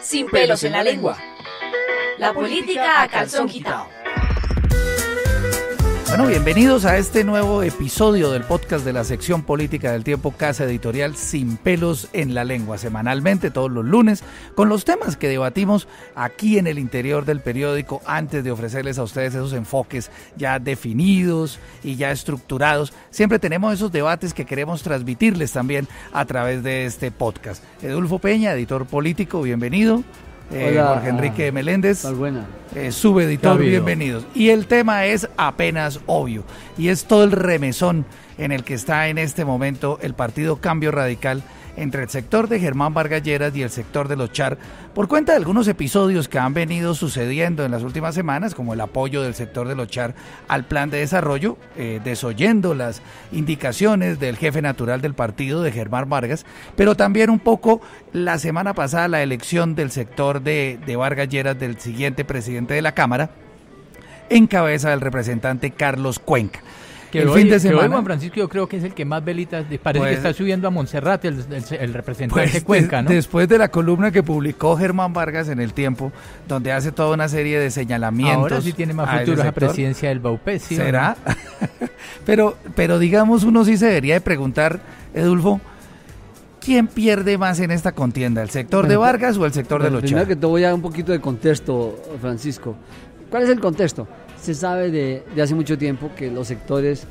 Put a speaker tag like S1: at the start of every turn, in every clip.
S1: Sin pelos en la lengua. La política a calzón quitado.
S2: Bueno, bienvenidos a este nuevo episodio del podcast de la sección política del Tiempo, casa editorial Sin pelos en la lengua, semanalmente todos los lunes, con los temas que debatimos aquí en el interior del periódico antes de ofrecerles a ustedes esos enfoques ya definidos y ya estructurados. Siempre tenemos esos debates que queremos transmitirles también a través de este podcast. Edulfo Peña, editor político, bienvenido.
S3: Hola,
S2: Jorge Enrique Meléndez, subeditor, bienvenidos. Y el tema es apenas obvio, y es todo el remesón en el que está en este momento el partido Cambio Radical entre el sector de Germán Vargas Lleras y el sector de los Char, por cuenta de algunos episodios que han venido sucediendo en las últimas semanas, como el apoyo del sector de los Char al plan de desarrollo, desoyendo las indicaciones del jefe natural del partido, de Germán Vargas, pero también un poco la semana pasada la elección del sector de Vargas Lleras del siguiente presidente de la Cámara, en cabeza del representante Carlos Cuenca.
S4: El fin de semana, Juan Francisco, yo creo que es el que más velitas parece que está subiendo a Montserrat, el representante Cuenca, ¿no?
S2: Después de la columna que publicó Germán Vargas en El Tiempo, donde hace toda una serie de señalamientos.
S4: Ahora sí tiene más futuro a la presidencia del Baupés, ¿sí?
S2: ¿Será? pero digamos, uno sí se debería de preguntar, Edulfo, ¿quién pierde más en esta contienda, el sector de Vargas o el sector de los Char?
S3: Primero que todo voy a dar un poquito de contexto, Francisco. ¿Cuál es el contexto? Se sabe de hace mucho tiempo que los sectores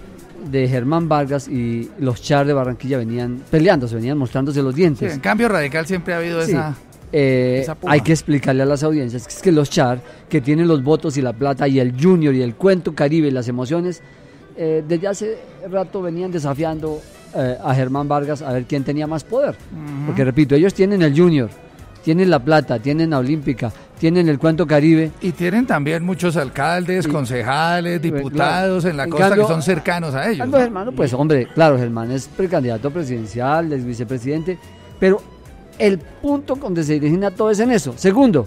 S3: de Germán Vargas y los Char de Barranquilla venían peleándose, venían mostrándose los dientes.
S2: Sí, en Cambio Radical siempre ha habido esa
S3: hay que explicarle a las audiencias que es que los Char, que tienen los votos y la plata y el Junior y el cuento Caribe y las emociones, desde hace rato venían desafiando a Germán Vargas a ver quién tenía más poder. Porque repito, ellos tienen el Junior, tienen la plata, tienen la Olímpica, tienen el cuento Caribe.
S2: Y tienen también muchos alcaldes, concejales, diputados en la costa que son cercanos a ellos.
S3: Germán, pues hombre, claro, Germán es precandidato presidencial, es vicepresidente, pero el punto donde se origina todo es en eso. Segundo,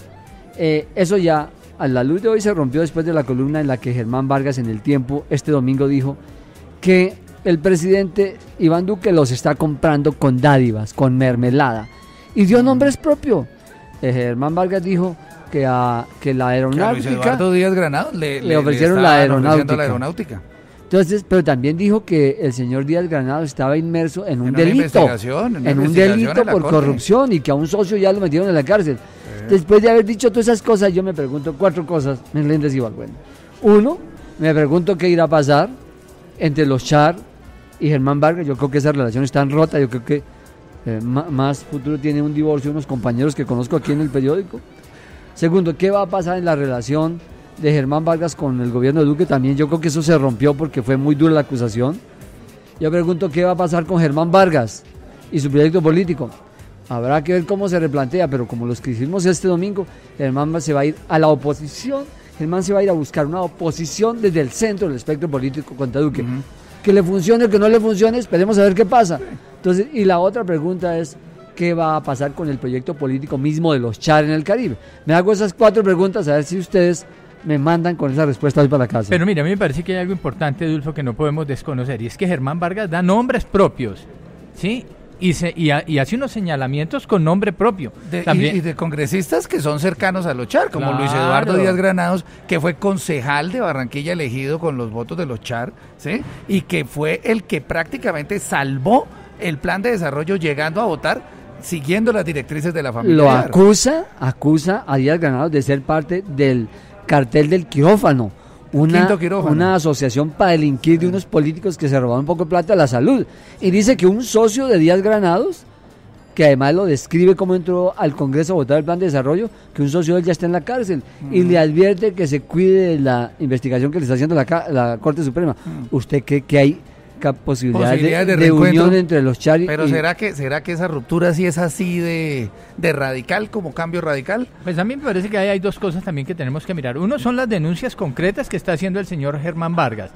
S3: eso ya a la luz de hoy se rompió después de la columna en la que Germán Vargas en El Tiempo este domingo dijo que el presidente Iván Duque los está comprando con dádivas, con mermelada, y dio nombres propios. Germán Vargas dijo que la aeronáutica,
S2: Luis Eduardo Díaz Granados le
S3: ofrecieron la aeronáutica. Entonces, pero también dijo que el señor Díaz Granados estaba inmerso en un delito, por corrupción, y que a un socio ya lo metieron en la cárcel. Después de haber dicho todas esas cosas, yo me pregunto 4 cosas, Meléndez y Balbuena. 1, me pregunto qué irá a pasar entre los Char y Germán Vargas. Yo creo que esa relación está rota, yo creo que más futuro tiene un divorcio, unos compañeros que conozco aquí en el periódico. Segundo, ¿qué va a pasar en la relación de Germán Vargas con el gobierno de Duque? También yo creo que eso se rompió porque fue muy dura la acusación. Yo pregunto, ¿qué va a pasar con Germán Vargas y su proyecto político? Habrá que ver cómo se replantea, pero como los que hicimos este domingo, Germán se va a ir a la oposición, Germán se va a ir a buscar una oposición desde el centro del espectro político contra Duque. Que le funcione o que no le funcione, esperemos a ver qué pasa. Entonces, y la otra pregunta es, ¿qué va a pasar con el proyecto político mismo de los Char en el Caribe? Me hago esas 4 preguntas, a ver si ustedes me mandan con esas respuestas para casa.
S4: Pero mira, a mí me parece que hay algo importante, Edulfo, que no podemos desconocer, y es que Germán Vargas da nombres propios, ¿sí? Y hace unos señalamientos con nombre propio.
S2: Y de congresistas que son cercanos a los Char, como Luis Eduardo Díaz Granados, que fue concejal de Barranquilla elegido con los votos de los Char, ¿sí? Y que fue el que prácticamente salvó el plan de desarrollo llegando a votar siguiendo las directrices de la familia.
S3: Lo acusa a Díaz Granados de ser parte del cartel del quirófano. Una asociación para delinquir de unos políticos que se robaron un poco de plata a la salud. Y dice que un socio de Díaz Granados, que además lo describe como entró al Congreso a votar el plan de desarrollo, que un socio de él ya está en la cárcel. Y le advierte que se cuide de la investigación que le está haciendo la Corte Suprema. ¿Usted cree que hay posibilidades de unión entre los Char y...
S2: Pero ¿será que esa ruptura sí es así de radical, como Cambio Radical?
S4: Pues a mí me parece que hay 2 cosas también que tenemos que mirar. Uno son las denuncias concretas que está haciendo el señor Germán Vargas.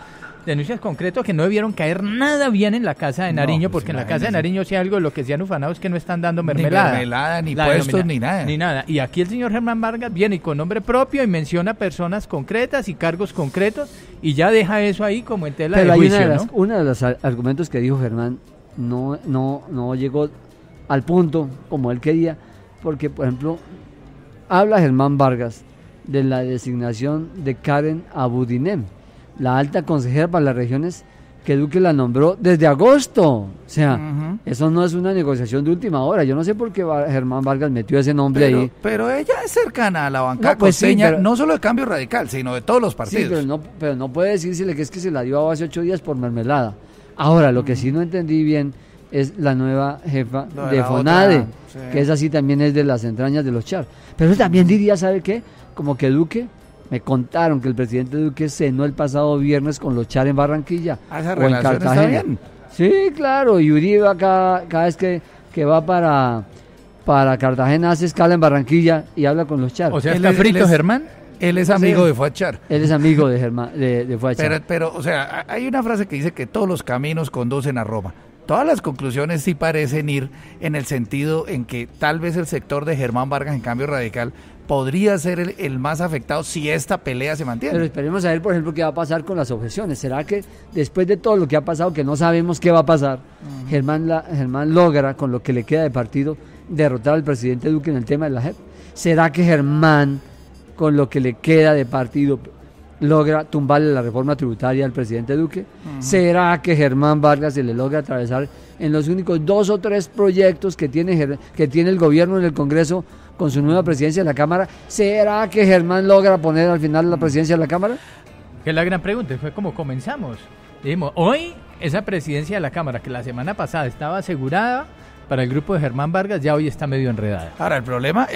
S4: Denuncias concretas que no debieron caer nada bien en la Casa de Nariño, pues porque en la Casa de Nariño sí algo de lo que se han ufanado es que no están dando mermelada.
S2: Ni puestos, ni nada.
S4: Ni nada. Y aquí el señor Germán Vargas viene y con nombre propio y menciona personas concretas y cargos concretos y ya deja eso ahí como en tela de juicio, ¿no?
S3: Uno de los argumentos que dijo Germán no llegó al punto como él quería, porque, por ejemplo, habla Germán Vargas de la designación de Karen Abudinem, la alta consejera para las regiones que Duque la nombró desde agosto. O sea, eso no es una negociación de última hora. Yo no sé por qué Germán Vargas metió ese nombre ahí.
S2: Pero ella es cercana a la bancada costeña, no solo de Cambio Radical, sino de todos los partidos.
S3: Sí, pero no puede decírsele que es que se la dio hace 8 días por mermelada. Ahora, lo que sí no entendí bien es la nueva jefa de FONADE, que esa sí también es de las entrañas de los Char. Pero también diría, ¿sabe qué? Como que Duque... Me contaron que el presidente Duque cenó el pasado viernes con los Char en Barranquilla
S2: o en Cartagena. ¿Está bien?
S3: Sí, claro, y Uribe cada vez que va para Cartagena hace escala en Barranquilla y habla con los Char.
S4: O sea, ¿está frito Germán?
S2: Él es amigo de Fuad Char.
S3: Él es amigo de Germán, de Fuad Char.
S2: Pero, o sea, hay una frase que dice que todos los caminos conducen a Roma. Todas las conclusiones sí parecen ir en el sentido en que tal vez el sector de Germán Vargas en Cambio Radical podría ser el más afectado si esta pelea se mantiene.
S3: Pero esperemos a ver, por ejemplo, qué va a pasar con las objeciones. ¿Será que después de todo lo que ha pasado, que no sabemos qué va a pasar, Germán logra, con lo que le queda de partido, derrotar al presidente Duque en el tema de la JEP? ¿Será que Germán, con lo que le queda de partido, logra tumbarle la reforma tributaria al presidente Duque? ¿Será que Germán Vargas se le logra atravesar en los únicos 2 o 3 proyectos que tiene el gobierno en el Congreso con su nueva presidencia de la Cámara? ¿Será que Germán logra poner al final la presidencia de la Cámara?
S4: Que es la gran pregunta, fue como comenzamos. Dijimos, hoy esa presidencia de la Cámara, que la semana pasada estaba asegurada para el grupo de Germán Vargas, ya hoy está medio enredada.
S2: Ahora, el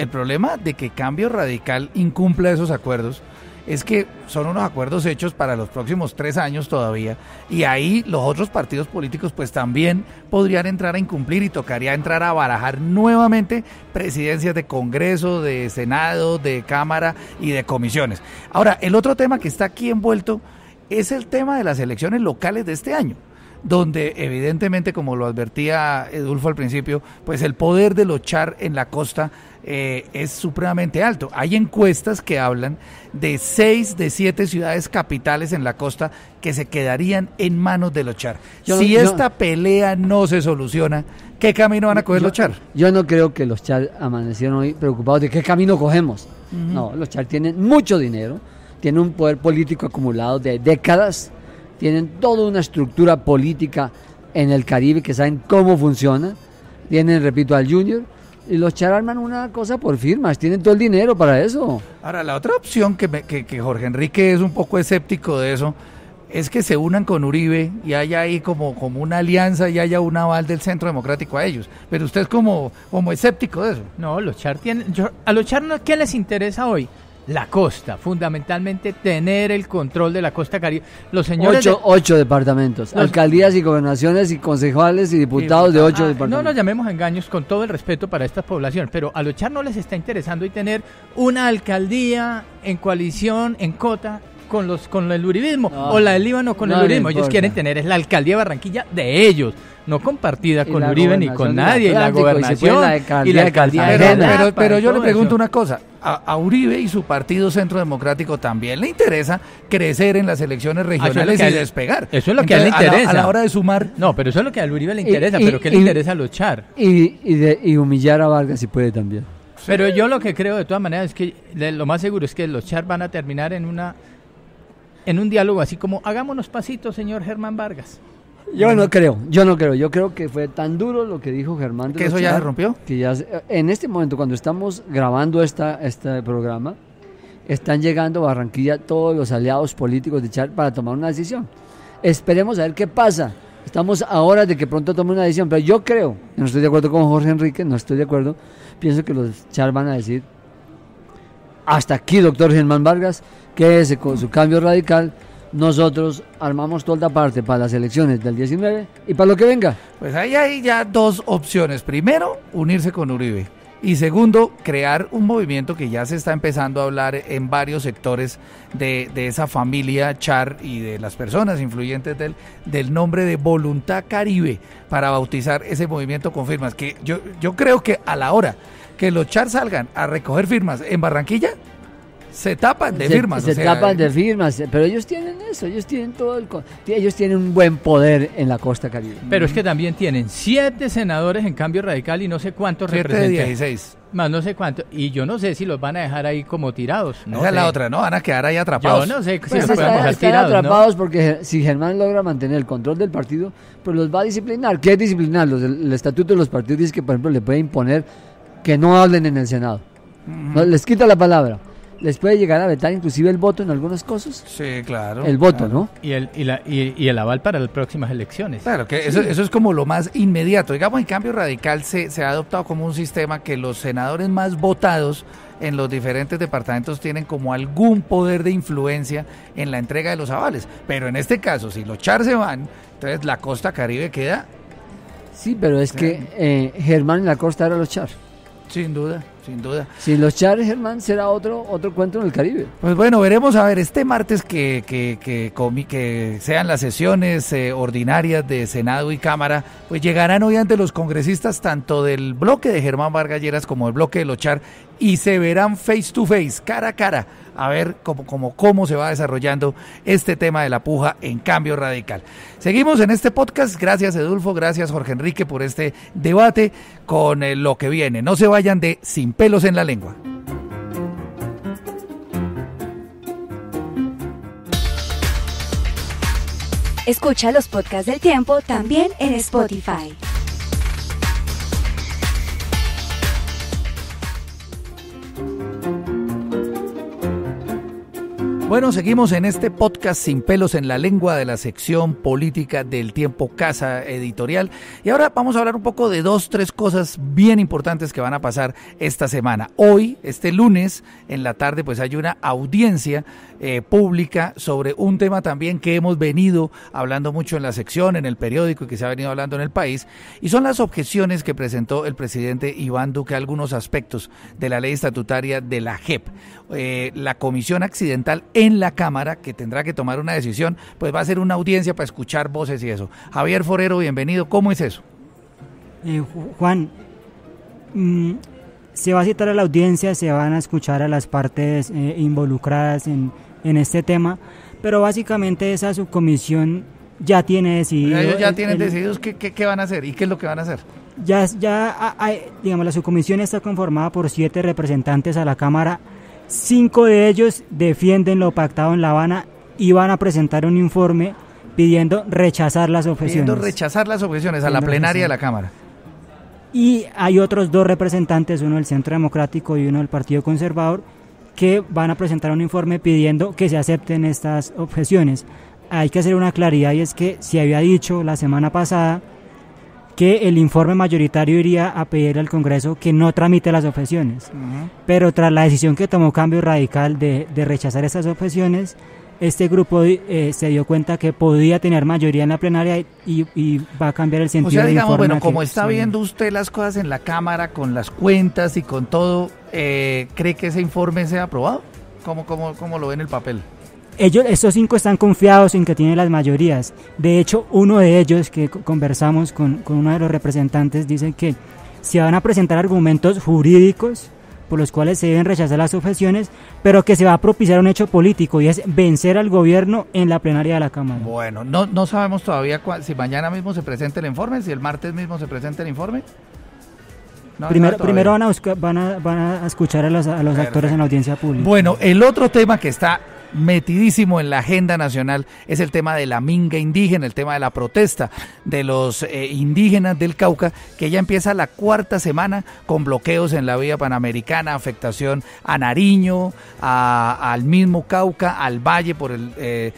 S2: problema de que Cambio Radical incumpla esos acuerdos es que son unos acuerdos hechos para los próximos 3 años todavía, y ahí los otros partidos políticos pues también podrían entrar a incumplir y tocaría entrar a barajar nuevamente presidencias de Congreso, de Senado, de Cámara y de comisiones. Ahora, el otro tema que está aquí envuelto es el tema de las elecciones locales de este año, donde evidentemente, como lo advertía Edulfo al principio, pues el poder de los Char en la costa es supremamente alto. Hay encuestas que hablan de 6 de 7 ciudades capitales en la costa que se quedarían en manos de los Char. Si esta pelea no se soluciona, ¿qué camino van a coger los Char?
S3: Yo no creo que los Char amanecieron hoy preocupados de qué camino cogemos. No, los Char tienen mucho dinero, tienen un poder político acumulado de décadas, tienen toda una estructura política en el Caribe que saben cómo funciona, tienen, repito, al Junior, y los Char arman una cosa por firmas, tienen todo el dinero para eso.
S2: Ahora, la otra opción que Jorge Enrique es un poco escéptico de eso, es que se unan con Uribe y haya ahí como una alianza y haya un aval del Centro Democrático a ellos. Pero usted es como escéptico de eso.
S4: No, los Char a los Char, ¿qué les interesa hoy? La costa, fundamentalmente tener el control de la costa caribe. Los señores
S3: 8 departamentos, alcaldías y gobernaciones y concejales y diputados de 8 departamentos.
S4: No nos llamemos engaños, con todo el respeto para estas poblaciones, pero a los Char no les está interesando y tener una alcaldía en coalición, en cota, con el uribismo, o la del Líbano con el uribismo. Ellos quieren tener es la alcaldía de Barranquilla de ellos, no compartida con Uribe ni con nadie, y la gobernación y la alcaldía.
S2: Pero yo le pregunto una cosa, a Uribe y su partido Centro Democrático también le interesa crecer en las elecciones regionales y despegar.
S4: Eso es lo que a él le interesa.
S2: A la hora de sumar.
S4: No, pero eso es lo que a Uribe le interesa, pero ¿qué le interesa a los Char?
S3: Y humillar a Vargas si puede también.
S4: Pero yo lo que creo de todas maneras es que lo más seguro es que los Char van a terminar en un diálogo así como, hagámonos pasitos, señor Germán Vargas.
S3: Yo no creo, yo creo que fue tan duro lo que dijo Germán.
S2: ¿Que eso ya se rompió?
S3: Que ya, en este momento, cuando estamos grabando este programa, están llegando a Barranquilla todos los aliados políticos de Char para tomar una decisión. Esperemos a ver qué pasa. Estamos a horas de que pronto tome una decisión, pero yo creo, no estoy de acuerdo con Jorge Enrique, no estoy de acuerdo, pienso que los Char van a decir, hasta aquí, doctor Germán Vargas, quédese con su Cambio Radical. Nosotros armamos toda la parte para las elecciones del 19 y para lo que venga.
S2: Pues ahí hay ya 2 opciones. Primero, unirse con Uribe. Y segundo, crear un movimiento que ya se está empezando a hablar en varios sectores de esa familia Char y de las personas influyentes del nombre de Voluntad Caribe, para bautizar ese movimiento con firmas. Que yo creo que a la hora que los Char salgan a recoger firmas en Barranquilla, Se tapan de firmas.
S3: Se tapan de firmas, pero ellos tienen eso, ellos tienen un buen poder en la costa caribe.
S4: Pero es que también tienen 7 senadores en Cambio Radical y no sé cuántos representantes.
S2: 7 de 16.
S4: Más no sé cuánto, y yo no sé si los van a dejar ahí como tirados.
S2: No esa es la otra, ¿no? Van a quedar ahí atrapados.
S4: Yo no sé
S3: si los podemos dejar tirados, atrapados, ¿no? Porque si Germán logra mantener el control del partido, pues los va a disciplinar. ¿Qué es disciplinar? El estatuto de los partidos dice que, por ejemplo, le puede imponer que no hablen en el Senado. No, les quita la palabra. Les puede llegar a vetar inclusive el voto en algunas cosas.
S2: Sí, claro.
S3: El voto,
S2: claro.
S3: ¿no?
S4: Y el aval para las próximas elecciones.
S2: Claro, que eso es como lo más inmediato. Digamos, en Cambio Radical se ha adoptado como un sistema que los senadores más votados en los diferentes departamentos tienen como algún poder de influencia en la entrega de los avales. Pero en este caso, si los Char se van, entonces la costa caribe queda...
S3: Sí, pero es que Germán en la costa era los Char.
S2: Sin duda, sin duda.
S3: Si los Char, Germán, será otro cuento en el Caribe.
S2: Pues bueno, veremos a ver este martes que sean las sesiones ordinarias de Senado y Cámara, pues llegarán obviamente los congresistas tanto del bloque de Germán Vargas Lleras como del bloque de los Char y se verán face to face, cara a cara, a ver cómo se va desarrollando este tema de la puja en Cambio Radical. Seguimos en este podcast, gracias Edulfo, gracias Jorge Enrique por este debate con lo que viene. No se vayan de Sin Pelos en la Lengua.
S1: Escucha los podcasts del Tiempo también en Spotify.
S2: Bueno, seguimos en este podcast Sin Pelos en la Lengua de la sección política del Tiempo Casa Editorial y ahora vamos a hablar un poco de 2-3 cosas bien importantes que van a pasar esta semana. Hoy, este lunes, en la tarde, pues hay una audiencia pública sobre un tema también que hemos venido hablando mucho en la sección, en el periódico y que se ha venido hablando en el país, y son las objeciones que presentó el presidente Iván Duque a algunos aspectos de la ley estatutaria de la JEP. La comisión accidental en la Cámara, que tendrá que tomar una decisión, pues va a ser una audiencia para escuchar voces y eso. Javier Forero, bienvenido. ¿Cómo es eso?
S5: Juan, se va a citar a la audiencia, se van a escuchar a las partes involucradas en este tema, pero básicamente esa subcomisión ya tiene decidido...
S2: Ellos ya tienen decididos qué van a hacer y qué es lo que van a hacer.
S5: Digamos, la subcomisión está conformada por 7 representantes a la Cámara. 5 de ellos defienden lo pactado en La Habana y van a presentar un informe pidiendo rechazar las objeciones. A la plenaria de la Cámara. Y hay otros 2 representantes, uno del Centro Democrático y uno del Partido Conservador, que van a presentar un informe pidiendo que se acepten estas objeciones. Hay que hacer una claridad, y es que se había dicho la semana pasada que el informe mayoritario iría a pedir al Congreso que no tramite las objeciones. Pero tras la decisión que tomó Cambio Radical de rechazar esas objeciones, este grupo se dio cuenta que podía tener mayoría en la plenaria y va a cambiar el sentido del informe.
S2: Bueno, como está viendo usted las cosas en la Cámara, con las cuentas y con todo, ¿cree que ese informe sea aprobado? ¿Cómo lo ve en el papel?
S5: Estos 5 están confiados en que tienen las mayorías. De hecho, uno de ellos, que conversamos con uno de los representantes, dice que se van a presentar argumentos jurídicos por los cuales se deben rechazar las objeciones, pero que se va a propiciar un hecho político, y es vencer al gobierno en la plenaria de la Cámara.
S2: Bueno, no sabemos todavía si mañana mismo se presenta el informe, si el martes mismo se presenta el informe.
S5: Primero van a escuchar a los actores en la audiencia pública.
S2: Bueno, el otro tema que está metidísimo en la agenda nacional es el tema de la minga indígena, el tema de la protesta de los indígenas del Cauca, que ya empieza la 4ª semana con bloqueos en la vía panamericana, afectación a Nariño, al mismo Cauca, al valle por el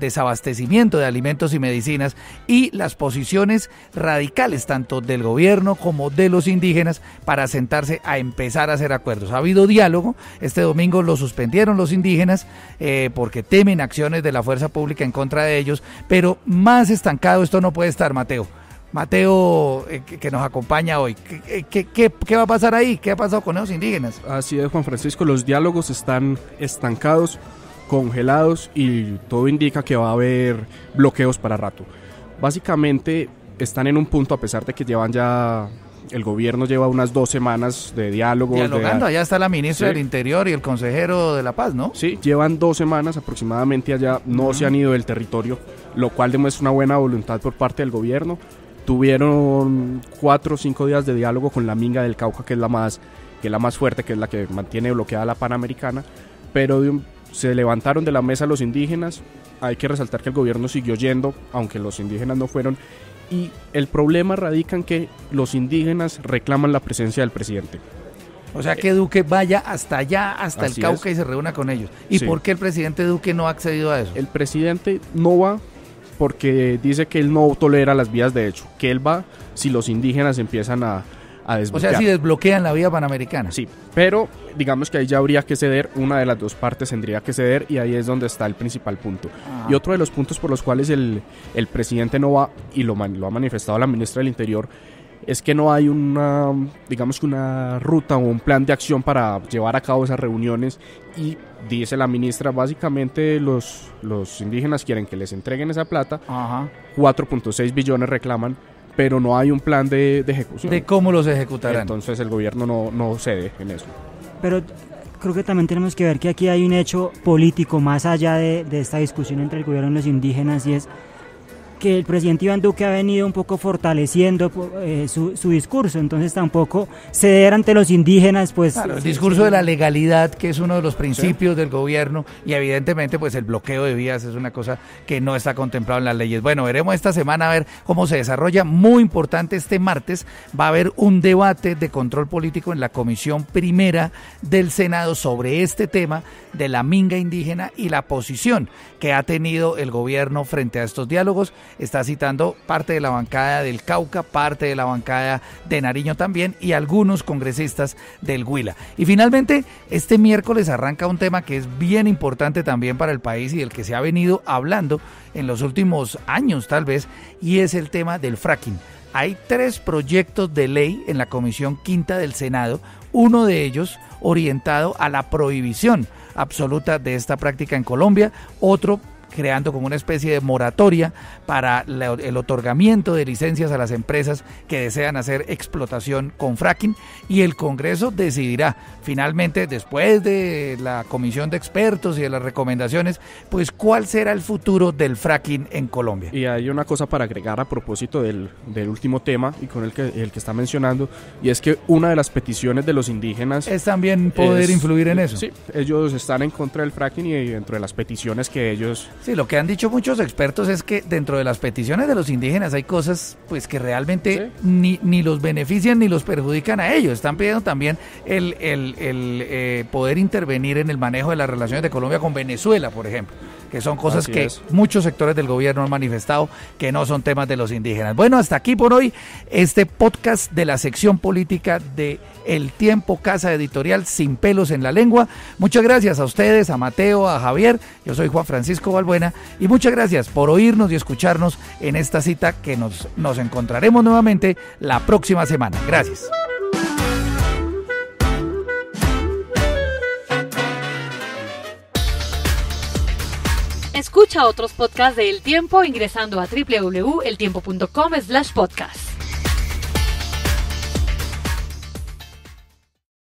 S2: desabastecimiento de alimentos y medicinas, y las posiciones radicales tanto del gobierno como de los indígenas para sentarse a empezar a hacer acuerdos. Ha habido diálogo, este domingo lo suspendieron los indígenas porque temen acciones de la fuerza pública en contra de ellos, pero más estancado esto no puede estar, Mateo, que nos acompaña hoy. ¿Qué va a pasar ahí? ¿Qué ha pasado con los indígenas?
S6: Así es, Juan Francisco, los diálogos están estancados, congelados, y todo indica que va a haber bloqueos para rato. Básicamente están en un punto, a pesar de que llevan ya el gobierno lleva unas 2 semanas de diálogos.
S2: Dialogando, allá está la ministra del Interior y el consejero de la Paz, ¿no?
S6: Sí, llevan 2 semanas aproximadamente allá, no se han ido del territorio, lo cual demuestra una buena voluntad por parte del gobierno. Tuvieron 4 o 5 días de diálogo con la Minga del Cauca, que es la más fuerte, que es la que mantiene bloqueada la Panamericana, pero se levantaron de la mesa los indígenas. Hay que resaltar que el gobierno siguió yendo, aunque los indígenas no fueron, y el problema radica en que los indígenas reclaman la presencia del presidente.
S2: O sea, que Duque vaya hasta allá, hasta el Cauca, y se reúna con ellos. ¿Y por qué el presidente Duque no ha accedido a eso?
S6: El presidente no va porque dice que él no tolera las vías de hecho, que él va si los indígenas empiezan a desbloquear.
S2: O sea, si desbloquean la vía panamericana.
S6: Sí, pero digamos que ahí ya habría que ceder, una de las 2 partes tendría que ceder, y ahí es donde está el principal punto. Y otro de los puntos por los cuales el presidente no va, y lo ha manifestado la ministra del Interior, es que no hay una ruta o un plan de acción para llevar a cabo esas reuniones, y dice la ministra, básicamente los indígenas quieren que les entreguen esa plata, 4.6 billones reclaman, pero no hay un plan de ejecución.
S2: ¿De cómo los ejecutarán?
S6: Entonces el gobierno no cede en eso.
S5: Pero creo que también tenemos que ver que aquí hay un hecho político más allá de esta discusión entre el gobierno y los indígenas, y es que el presidente Iván Duque ha venido un poco fortaleciendo su discurso, entonces tampoco ceder ante los indígenas, pues...
S2: Claro, el discurso de la legalidad, que es uno de los principios del gobierno, y evidentemente pues el bloqueo de vías es una cosa que no está contemplado en las leyes. Bueno, veremos esta semana a ver cómo se desarrolla. Muy importante, este martes va a haber un debate de control político en la Comisión Primera del Senado sobre este tema de la minga indígena y la posición que ha tenido el gobierno frente a estos diálogos. Está citando parte de la bancada del Cauca, parte de la bancada de Nariño también, y algunos congresistas del Huila. Y finalmente, este miércoles arranca un tema que es bien importante también para el país y del que se ha venido hablando en los últimos años tal vez, y es el tema del fracking. Hay 3 proyectos de ley en la Comisión Quinta del Senado, uno de ellos orientado a la prohibición absoluta de esta práctica en Colombia, otro creando como una especie de moratoria para el otorgamiento de licencias a las empresas que desean hacer explotación con fracking, y el Congreso decidirá finalmente, después de la comisión de expertos y de las recomendaciones, pues cuál será el futuro del fracking en Colombia.
S6: Y hay una cosa para agregar a propósito del último tema y con el que está mencionando, y es que una de las peticiones de los indígenas
S2: es también poder influir en eso.
S6: Sí, ellos están en contra del fracking, y dentro de las peticiones que ellos...
S2: Sí, lo que han dicho muchos expertos es que dentro de las peticiones de los indígenas hay cosas pues que realmente ni los benefician ni los perjudican a ellos. Están pidiendo también el poder intervenir en el manejo de las relaciones de Colombia con Venezuela, por ejemplo, que son cosas muchos sectores del gobierno han manifestado que no son temas de los indígenas. Bueno, hasta aquí por hoy este podcast de la sección política de El Tiempo, casa editorial Sin Pelos en la Lengua. Muchas gracias a ustedes, a Mateo, a Javier. Yo soy Juan Francisco Balbuena, y muchas gracias por oírnos y escucharnos en esta cita que nos encontraremos nuevamente la próxima semana. Gracias.
S1: Escucha otros podcasts de El Tiempo ingresando a www.eltiempo.com/podcast.